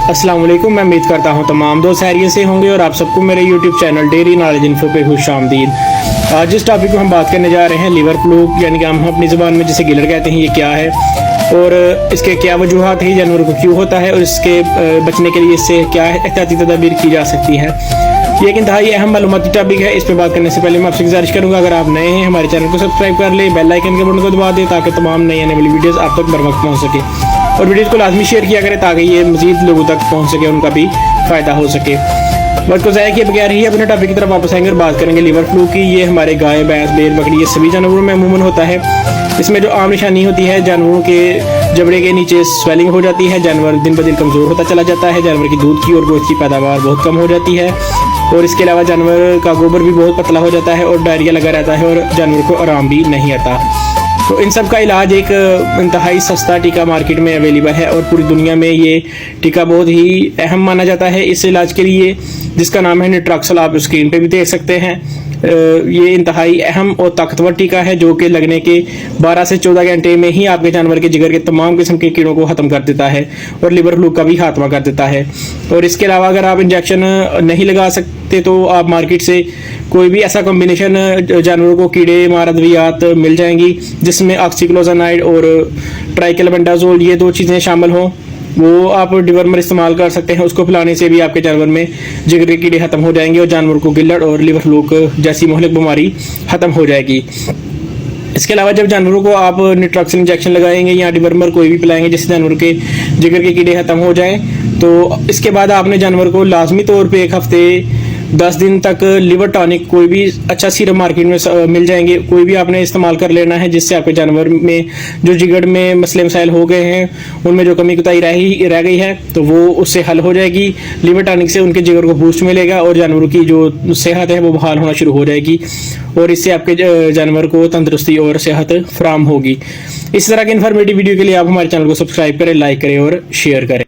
अस्सलाम वालेकुम। मैं उम्मीद करता हूँ तमाम दोस्त खैरियत से होंगे और आप सबको मेरे YouTube channel daily knowledge info पे खुशामदीद। आज जिस टॉपिक को हम बात करने जा रहे हैं लिवर फ्लू, यानी कि हम अपनी ज़बान में जिसे गिलर कहते हैं, ये क्या है और इसके क्या वजूहात हैं, जानवरों को क्यों होता है और इसके बचने के लिए इससे क्या एहतियाती तदाबीर की जा सकती है। ये एक इंतहाई अहम मालूमाती टॉपिक है। इस पर बात करने से पहले मैं आपसे गुजारिश करूंगा, अगर आप नए हैं हमारे चैनल को सब्सक्राइब कर ले, बेल आइकन के बटन को दबा दें ताकि तमाम नई आने वाली वीडियोस आप तक बर वक्त पहुंच सके और वीडियोस को लाजमी शेयर किया करें ताकि ये मजीद लोगों तक पहुंच सके, उनका भी फ़ायदा हो सके। वक्त को ज़ाया किए बगैर ही अपने टॉपिक की तरफ वापस आएंगे और बात करेंगे लिवर फ्लू की। ये हमारे गाय, भैंस, भेड़, बकरी, ये सभी जानवरों में अमूमन होता है। इसमें जो आम निशानी होती है, जानवरों के जबड़े के नीचे स्वेलिंग हो जाती है, जानवर दिन ब दिन कमज़ोर होता चला जाता है, जानवर की दूध की और गोश्त की पैदावार बहुत कम हो जाती है और इसके अलावा जानवर का गोबर भी बहुत पतला हो जाता है और डायरिया लगा रहता है और जानवर को आराम भी नहीं आता। तो इन सब का इलाज एक इंतहाई सस्ता टीका मार्केट में अवेलेबल है और पूरी दुनिया में ये टीका बहुत ही अहम माना जाता है इस इलाज के लिए, जिसका नाम है निट्रॉक्सल। आप स्क्रीन पे भी देख सकते हैं। ये इंतहाई अहम और ताकतवर टीका है जो कि लगने के 12 से 14 घंटे में ही आपके जानवर के जिगर के तमाम किस्म के कीड़ों को ख़त्म कर देता है और लिवर फ्लू का भी खात्मा कर देता है। और इसके अलावा अगर आप इंजेक्शन नहीं लगा सकते तो आप मार्केट से कोई भी ऐसा कॉम्बिनेशन जानवरों को कीड़े मार अद्वियात मिल जाएंगी जिसमें ऑक्सीक्लोजानाइड और ट्राइक्लोबेंडाजोल ये 2 चीज़ें शामिल हों, वो आप डिवर्मर इस्तेमाल कर सकते हैं। उसको पिलाने से भी आपके जानवर में जिगर के कीड़े खत्म हो जाएंगे और जानवर को गिल्लड़ और लिवर फ्लू जैसी मुहलिक बीमारी खत्म हो जाएगी। इसके अलावा जब जानवरों को आप निट्रॉक्सल इंजेक्शन लगाएंगे या डिवर्मर कोई भी पिलाएंगे जिससे जानवर के जिगर के कीड़े खत्म हो जाएं, तो इसके बाद आपने जानवर को लाजमी तौर पे 1 हफ्ते 10 दिन तक लिवर टॉनिक कोई भी अच्छा सीरम मार्केट में मिल जाएंगे, कोई भी आपने इस्तेमाल कर लेना है जिससे आपके जानवर में जो जिगर में मसले मसाइल हो गए हैं, उनमें जो कमी कुताही रह गई है तो वो उससे हल हो जाएगी। लिवर टॉनिक से उनके जिगर को बूस्ट मिलेगा और जानवरों की जो सेहत है वो बहाल होना शुरू हो जाएगी और इससे आपके जानवर को तंदुरुस्ती और सेहत फराम होगी। इस तरह की इन्फॉर्मेटिव वीडियो के लिए आप हमारे चैनल को सब्सक्राइब करें, लाइक करें और शेयर करें।